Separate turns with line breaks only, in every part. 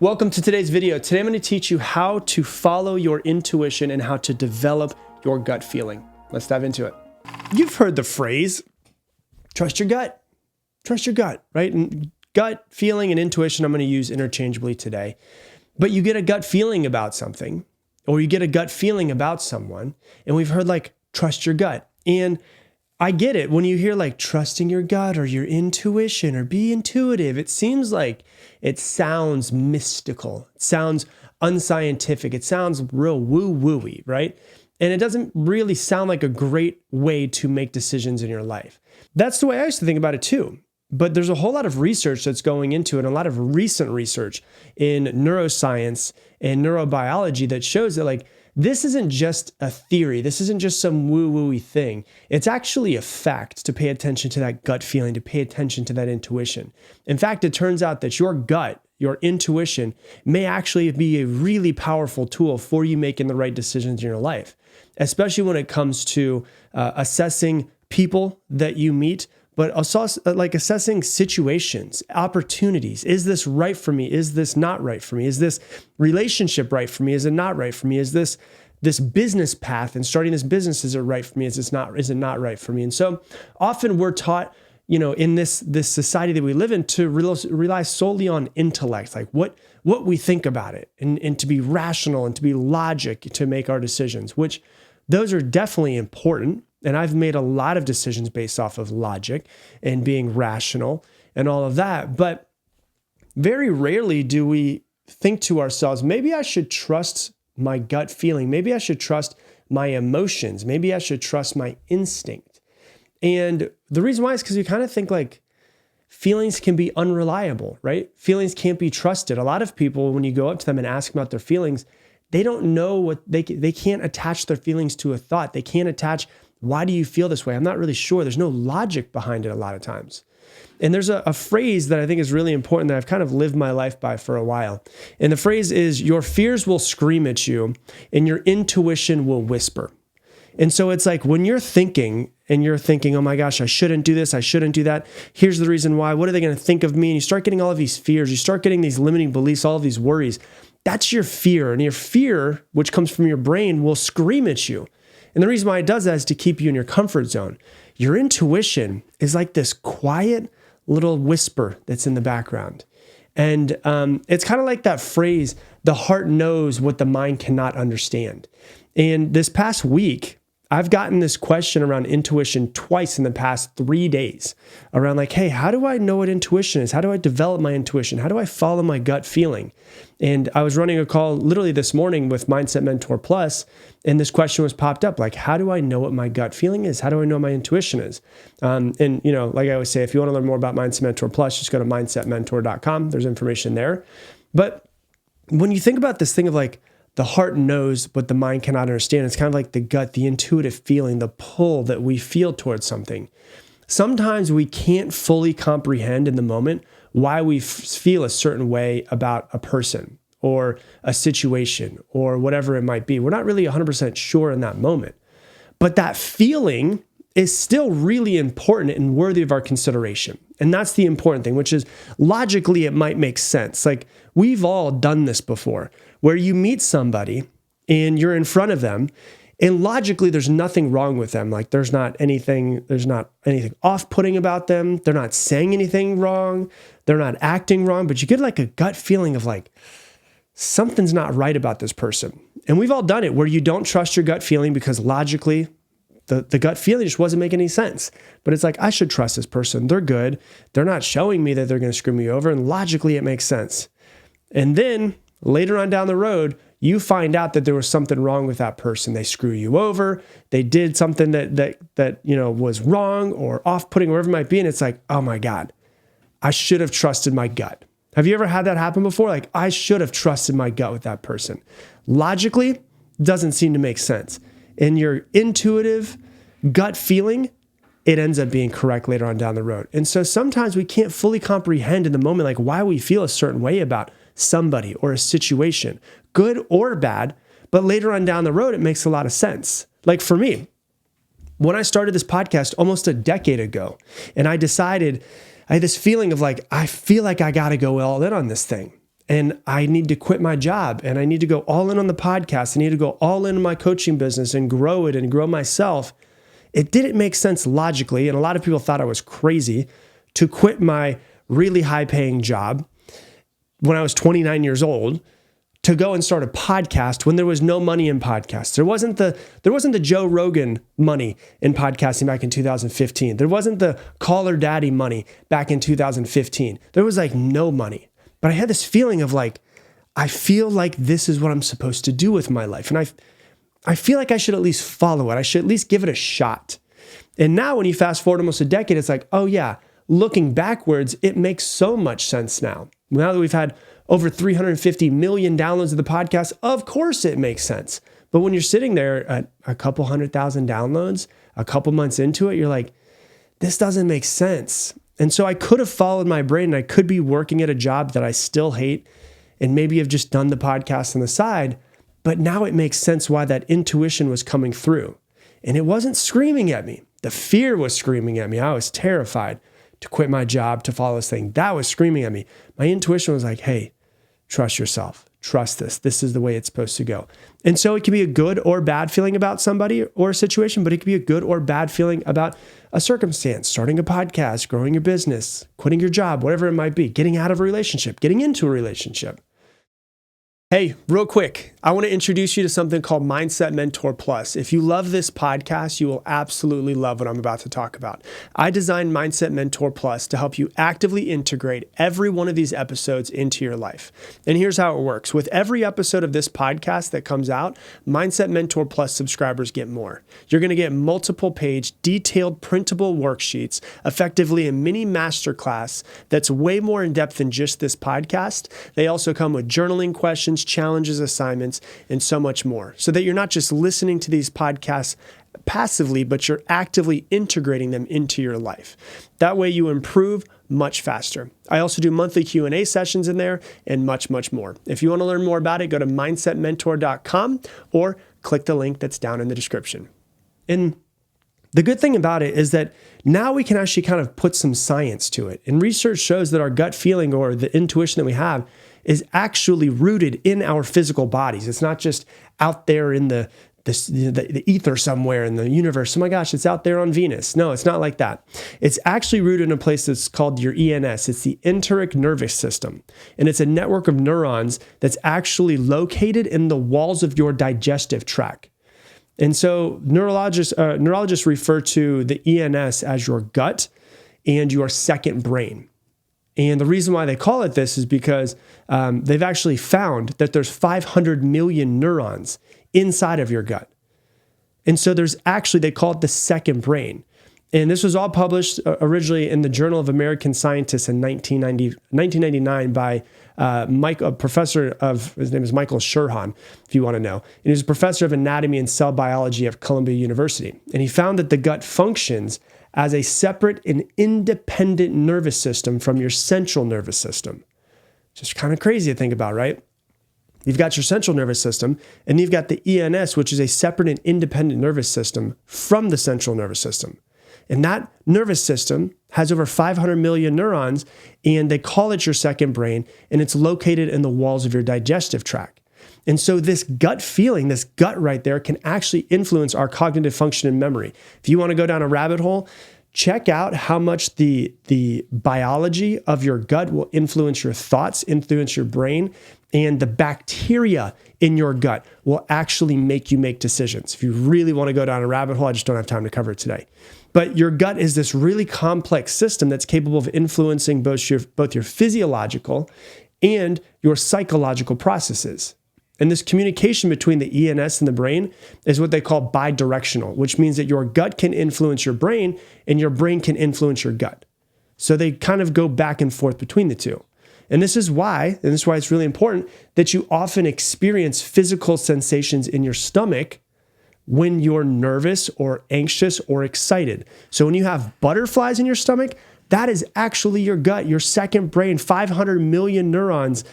Welcome to today's video. Today I'm going to teach you how to follow your intuition and how to develop your gut feeling. Let's dive into it. You've heard the phrase, trust your gut. Trust your gut, right? And gut feeling and intuition I'm going to use interchangeably today. But you get a gut feeling about something, or you get a gut feeling about someone, and we've heard like, trust your gut. And I get it. When you hear like trusting your gut or your intuition or be intuitive, it seems like it sounds mystical. It sounds unscientific. It sounds real woo-woo-y, right? And it doesn't really sound like a great way to make decisions in your life. That's the way I used to think about it too. But there's a whole lot of research that's going into it, and a lot of recent research in neuroscience and neurobiology that shows that like, this isn't just a theory. This isn't just some woo-woo-y thing. It's actually a fact to pay attention to that gut feeling, to pay attention to that intuition. In fact, it turns out that your gut, your intuition, may actually be a really powerful tool for you making the right decisions in your life, especially when it comes to assessing people that you meet, but also like assessing situations, opportunities. Is this right for me? Is this not right for me? Is this relationship right for me? Is it not right for me? Is this business path and starting this business, is it right for me? Is it not right for me? And so often we're taught, in this society that we live in, to rely solely on intellect, like what we think about it, and to be rational and to be logic to make our decisions, which those are definitely important. And I've made a lot of decisions based off of logic and being rational and all of that. But very rarely do we think to ourselves, maybe I should trust my gut feeling. Maybe I should trust my emotions. Maybe I should trust my instinct. And the reason why is because you kind of think like feelings can be unreliable, right? Feelings can't be trusted. A lot of people, when you go up to them and ask them about their feelings, they don't know what they can't attach their feelings to a thought. They can't attach, why do you feel this way? I'm not really sure. There's no logic behind it a lot of times. And there's a phrase that I think is really important that I've kind of lived my life by for a while. And the phrase is, your fears will scream at you and your intuition will whisper. And so it's like when you're thinking, oh my gosh, I shouldn't do this, I shouldn't do that. Here's the reason why. What are they going to think of me? And you start getting all of these fears. You start getting these limiting beliefs, all of these worries. That's your fear. And your fear, which comes from your brain, will scream at you. And the reason why it does that is to keep you in your comfort zone. Your intuition is like this quiet little whisper that's in the background. And it's kind of like that phrase, the heart knows what the mind cannot understand. And this past week, I've gotten this question around intuition twice in the past 3 days around like, hey, how do I know what intuition is? How do I develop my intuition? How do I follow my gut feeling? And I was running a call literally this morning with Mindset Mentor Plus, and this question was popped up, like, how do I know what my gut feeling is? How do I know what my intuition is? And like I always say, if you want to learn more about Mindset Mentor Plus, just go to mindsetmentor.com. There's information there. But when you think about this thing of like, the heart knows, but the mind cannot understand. It's kind of like the gut, the intuitive feeling, the pull that we feel towards something. Sometimes we can't fully comprehend in the moment why we feel a certain way about a person or a situation or whatever it might be. We're not really 100% sure in that moment. But that feeling is still really important and worthy of our consideration. And that's the important thing, which is logically it might make sense. Like we've all done this before, where you meet somebody and you're in front of them and logically there's nothing wrong with them. Like there's not anything off-putting about them. They're not saying anything wrong. They're not acting wrong, but you get like a gut feeling of like, something's not right about this person. And we've all done it where you don't trust your gut feeling because logically the gut feeling just wasn't making any sense. But it's like, I should trust this person. They're good. They're not showing me that they're going to screw me over. And logically it makes sense. And then later on down the road, you find out that there was something wrong with that person. They screw you over. They did something that was wrong or off-putting, wherever it might be. And it's like, oh my God, I should have trusted my gut. Have you ever had that happen before? Like, I should have trusted my gut with that person. Logically, doesn't seem to make sense. And your intuitive gut feeling, it ends up being correct later on down the road. And so sometimes we can't fully comprehend in the moment, like why we feel a certain way about somebody or a situation, good or bad, but later on down the road, it makes a lot of sense. Like for me, when I started this podcast almost a decade ago, and I decided, I had this feeling of like, I feel like I got to go all in on this thing. and I need to quit my job and I need to go all in on the podcast. I need to go all in on my coaching business and grow it and grow myself. It didn't make sense logically. And a lot of people thought I was crazy to quit my really high paying job when I was 29 years old to go and start a podcast when there was no money in podcasts. There wasn't the Joe Rogan money in podcasting back in 2015. There wasn't the Caller Daddy money back in 2015. There was like no money. But I had this feeling of like, I feel like this is what I'm supposed to do with my life. And I feel like I should at least follow it. I should at least give it a shot. And now when you fast forward almost a decade, it's like, oh yeah, looking backwards, it makes so much sense now. Now that we've had over 350 million downloads of the podcast, of course it makes sense. But when you're sitting there at a couple 100,000 downloads, a couple months into it, you're like, this doesn't make sense. And so I could have followed my brain and I could be working at a job that I still hate and maybe have just done the podcast on the side. But now it makes sense why that intuition was coming through. And it wasn't screaming at me. The fear was screaming at me. I was terrified to quit my job, to follow this thing. That was screaming at me. My intuition was like, hey, trust yourself. Trust this. This is the way it's supposed to go. And so it can be a good or bad feeling about somebody or a situation, but it can be a good or bad feeling about a circumstance, starting a podcast, growing your business, quitting your job, whatever it might be, getting out of a relationship, getting into a relationship. Hey, real quick, I want to introduce you to something called Mindset Mentor Plus. If you love this podcast, you will absolutely love what I'm about to talk about. I designed Mindset Mentor Plus to help you actively integrate every one of these episodes into your life. And here's how it works. With every episode of this podcast that comes out, Mindset Mentor Plus subscribers get more. You're going to get multiple page, detailed printable worksheets, effectively a mini masterclass that's way more in depth than just this podcast. They also come with journaling questions, challenges, assignments, and so much more, so that you're not just listening to these podcasts passively, but you're actively integrating them into your life. That way you improve much faster. I also do monthly Q&A sessions in there and much, much more. If you want to learn more about it, go to mindsetmentor.com or click the link that's down in the description. And the good thing about it is that now we can actually kind of put some science to it. And research shows that our gut feeling or the intuition that we have is actually rooted in our physical bodies. It's not just out there in the ether somewhere in the universe. Oh my gosh, it's out there on Venus. No, it's not like that. It's actually rooted in a place that's called your ENS. It's the enteric nervous system. And it's a network of neurons that's actually located in the walls of your digestive tract. And so neurologists refer to the ENS as your gut and your second brain. And the reason why they call it this is because they've actually found that there's 500 million neurons inside of your gut. And so they call it the second brain. And this was all published originally in the Journal of American Scientists in 1999 by a professor his name is Michael Sherhan, if you want to know. And he was a professor of anatomy and cell biology at Columbia University. And he found that the gut functions as a separate and independent nervous system from your central nervous system. Just kind of crazy to think about, right? You've got your central nervous system, and you've got the ENS, which is a separate and independent nervous system from the central nervous system. And that nervous system has over 500 million neurons, and they call it your second brain, and it's located in the walls of your digestive tract. And so this gut feeling, this gut right there, can actually influence our cognitive function and memory. If you want to go down a rabbit hole, check out how much the biology of your gut will influence your thoughts, influence your brain, and the bacteria in your gut will actually make you make decisions. If you really want to go down a rabbit hole, I just don't have time to cover it today. But your gut is this really complex system that's capable of influencing both your physiological and your psychological processes. And this communication between the ENS and the brain is what they call bidirectional, which means that your gut can influence your brain and your brain can influence your gut. So they kind of go back and forth between the two. And this is why it's really important that you often experience physical sensations in your stomach when you're nervous or anxious or excited. So when you have butterflies in your stomach, that is actually your gut, your second brain, 500 million neurons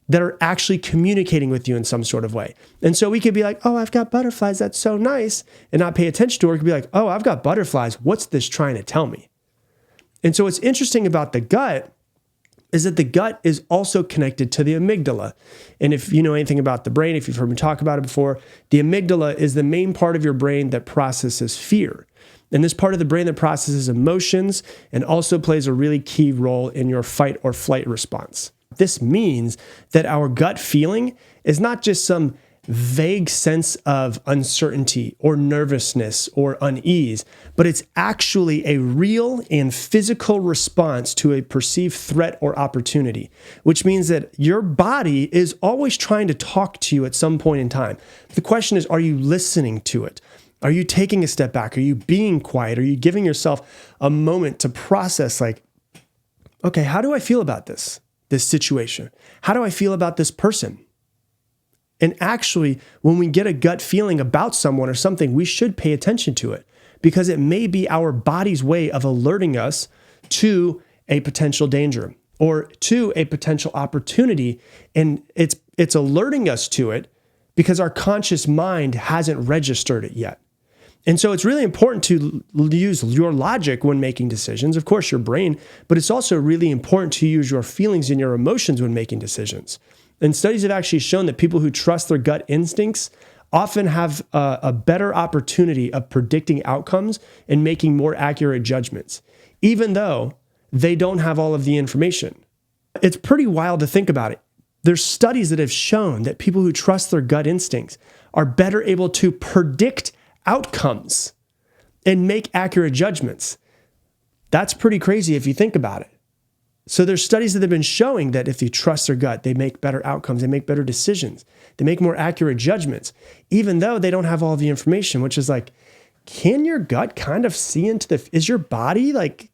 that are actually communicating with you in some sort of way. And so we could be like, oh, I've got butterflies, that's so nice, and not pay attention to it. We could be like, oh, I've got butterflies, what's this trying to tell me? And so what's interesting about the gut is that the gut is also connected to the amygdala. And if you know anything about the brain, if you've heard me talk about it before, the amygdala is the main part of your brain that processes fear. And this part of the brain that processes emotions and also plays a really key role in your fight or flight response. This means that our gut feeling is not just some vague sense of uncertainty or nervousness or unease, but it's actually a real and physical response to a perceived threat or opportunity, which means that your body is always trying to talk to you at some point in time. The question is, are you listening to it? Are you taking a step back? Are you being quiet? Are you giving yourself a moment to process, like, okay, how do I feel about this situation? How do I feel about this person? And actually, when we get a gut feeling about someone or something, we should pay attention to it because it may be our body's way of alerting us to a potential danger or to a potential opportunity. And it's alerting us to it because our conscious mind hasn't registered it yet. And so it's really important to use your logic when making decisions, of course, your brain, but it's also really important to use your feelings and your emotions when making decisions. And studies have actually shown that people who trust their gut instincts often have a better opportunity of predicting outcomes and making more accurate judgments, even though they don't have all of the information. It's pretty wild to think about it. There's studies that have shown that people who trust their gut instincts are better able to predict outcomes and make accurate judgments. That's pretty crazy if you think about it. So there's studies that have been showing that if you trust their gut, they make better outcomes, they make better decisions, they make more accurate judgments, even though they don't have all the information, which is like, can your gut kind of see is your body like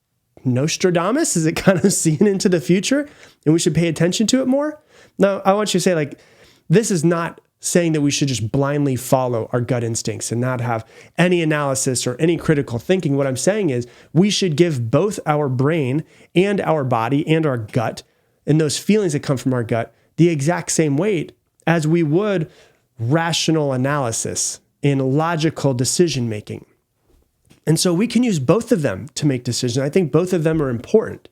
Nostradamus? Is it kind of seeing into the future and we should pay attention to it more? Now, I want you to say, like, this is not saying that we should just blindly follow our gut instincts and not have any analysis or any critical thinking. What I'm saying is we should give both our brain and our body and our gut and those feelings that come from our gut the exact same weight as we would rational analysis and logical decision making. And so we can use both of them to make decisions. I think both of them are important.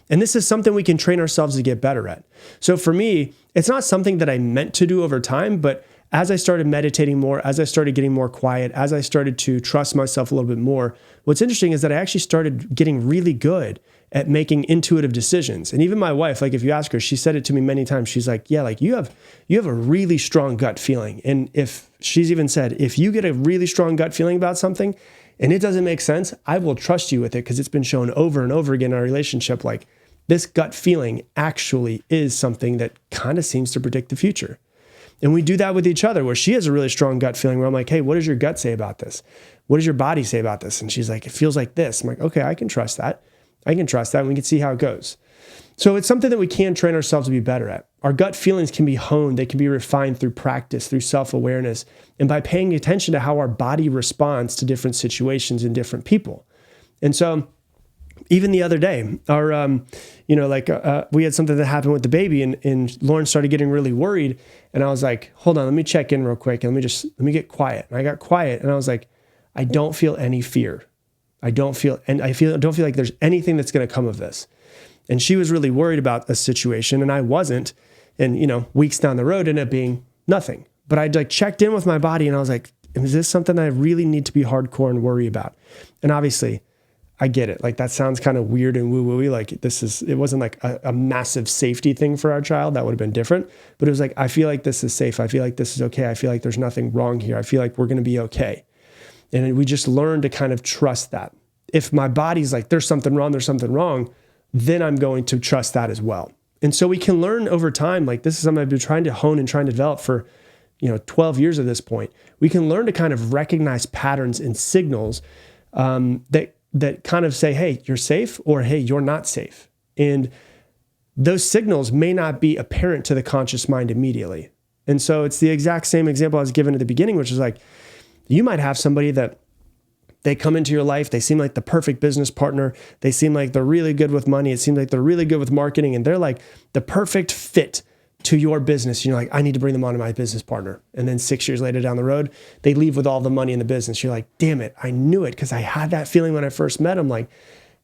And this is something we can train ourselves to get better at. So for me, it's not something that I meant to do over time, but as I started meditating more, as I started getting more quiet, as I started to trust myself a little bit more, what's interesting is that I actually started getting really good at making intuitive decisions. And even my wife, like if you ask her, she said it to me many times. She's like, yeah, like you have a really strong gut feeling. And if she's even said, if you get a really strong gut feeling about something and it doesn't make sense, I will trust you with it because it's been shown over and over again in our relationship, like this gut feeling actually is something that kind of seems to predict the future. And we do that with each other where she has a really strong gut feeling where I'm like, hey, what does your gut say about this? What does your body say about this? And she's like, it feels like this. I'm like, okay, I can trust that. I can trust that. And we can see how it goes. So it's something that we can train ourselves to be better at. Our gut feelings can be honed. They can be refined through practice, through self-awareness, and by paying attention to how our body responds to different situations and different people. And so even the other day, we had something that happened with the baby and Lauren started getting really worried. And I was like, hold on, let me check in real quick. And let me get quiet. And I got quiet and I was like, I don't feel any fear. I don't feel like there's anything that's going to come of this. And she was really worried about the situation and I wasn't. And, weeks down the road ended up being nothing. But I checked in with my body and I was like, is this something that I really need to be hardcore and worry about? And obviously, I get it. Like that sounds kind of weird and woo-woo-y. Like it wasn't like a massive safety thing for our child. That would have been different. But it was like, I feel like this is safe. I feel like this is okay. I feel like there's nothing wrong here. I feel like we're going to be okay. And we just learn to kind of trust that. If my body's like, there's something wrong, then I'm going to trust that as well. And so we can learn over time, like this is something I've been trying to hone and trying to develop for 12 years at this point. We can learn to kind of recognize patterns and signals that kind of say, hey, you're safe, or hey, you're not safe. And those signals may not be apparent to the conscious mind immediately. And so it's the exact same example I was given at the beginning, which is like, you might have somebody that they come into your life, they seem like the perfect business partner, they seem like they're really good with money, it seems like they're really good with marketing, and they're like the perfect fit to your business. You're like, I need to bring them on to my business partner. And then 6 years later down the road, they leave with all the money in the business. You're like, damn it, I knew it because I had that feeling when I first met them. Like,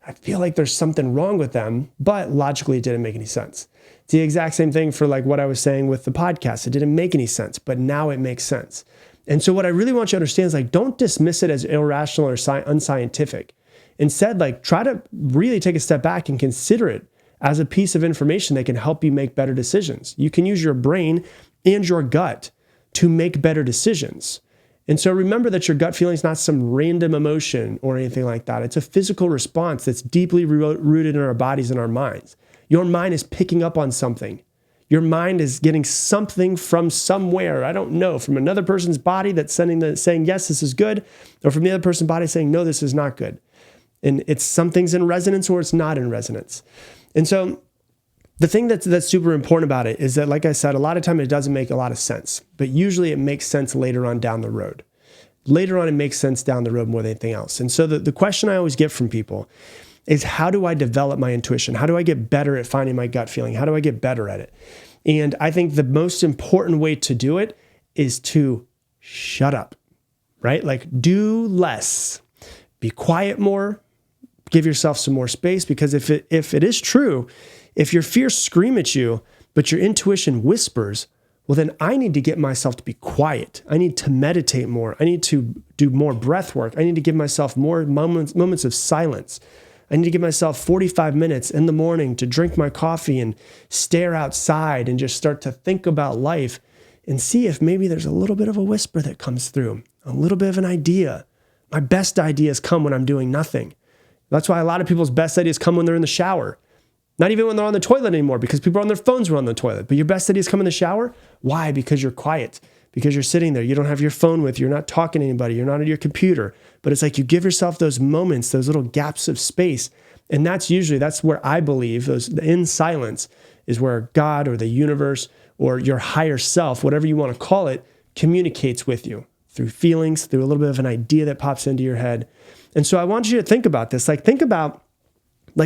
I feel like there's something wrong with them, but logically it didn't make any sense. It's the exact same thing for like what I was saying with the podcast. It didn't make any sense, but now it makes sense. And so what I really want you to understand is like, don't dismiss it as irrational or unscientific. Instead, like try to really take a step back and consider it as a piece of information that can help you make better decisions. You can use your brain and your gut to make better decisions. And so remember that your gut feeling is not some random emotion or anything like that. It's a physical response that's deeply rooted in our bodies and our minds. Your mind is picking up on something. Your mind is getting something from somewhere, I don't know, from another person's body that's saying, yes, this is good, or from the other person's body saying, no, this is not good. And it's something's in resonance or it's not in resonance. And so the thing that's super important about it is that, like I said, a lot of time it doesn't make a lot of sense, but usually it makes sense later on down the road. Later on, it makes sense down the road more than anything else. And so the question I always get from people is, how do I develop my intuition? How do I get better at finding my gut feeling? How do I get better at it? And I think the most important way to do it is to shut up, right? Like do less, be quiet more, give yourself some more space, because if it is true, if your fears scream at you, but your intuition whispers, well, then I need to get myself to be quiet. I need to meditate more. I need to do more breath work. I need to give myself more moments of silence. I need to give myself 45 minutes in the morning to drink my coffee and stare outside and just start to think about life and see if maybe there's a little bit of a whisper that comes through, a little bit of an idea. My best ideas come when I'm doing nothing. That's why a lot of people's best ideas come when they're in the shower. Not even when they're on the toilet anymore, because people are on their phones when on the toilet. But your best ideas come in the shower. Why? Because you're quiet. Because you're sitting there. You don't have your phone with you. You're not talking to anybody. You're not at your computer. But it's like you give yourself those moments, those little gaps of space. And that's where I believe in silence is where God or the universe or your higher self, whatever you want to call it, communicates with you through feelings, through a little bit of an idea that pops into your head. And so I want you to think about this.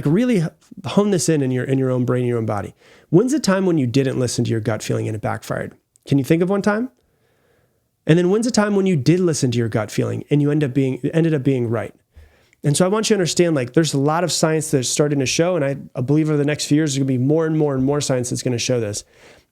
Really hone this in your own brain, your own body. When's the time when you didn't listen to your gut feeling and it backfired? Can you think of one time? And then when's the time when you did listen to your gut feeling and you ended up being right? And so I want you to understand, like, there's a lot of science that's starting to show, and I believe over the next few years, there's going to be more and more and more science that's going to show this.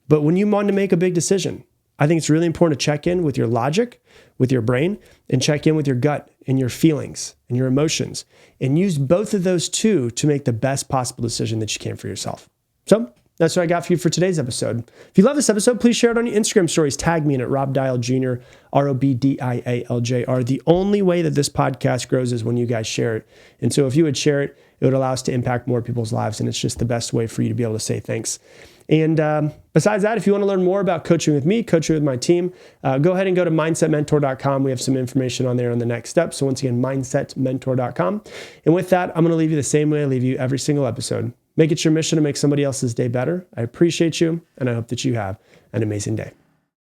But when you want to make a big decision, I think it's really important to check in with your logic, with your brain, and check in with your gut and your feelings and your emotions, and use both of those two to make the best possible decision that you can for yourself. So that's what I got for you for today's episode. If you love this episode, please share it on your Instagram stories. Tag me in at Rob Dial Jr., ROBDIALJR. The only way that this podcast grows is when you guys share it. And so if you would share it, it would allow us to impact more people's lives. And it's just the best way for you to be able to say thanks. And besides that, if you want to learn more about coaching with me, coaching with my team, go ahead and go to mindsetmentor.com. We have some information on there on the next step. So once again, mindsetmentor.com. And with that, I'm going to leave you the same way I leave you every single episode. Make it your mission to make somebody else's day better. I appreciate you, and I hope that you have an amazing day.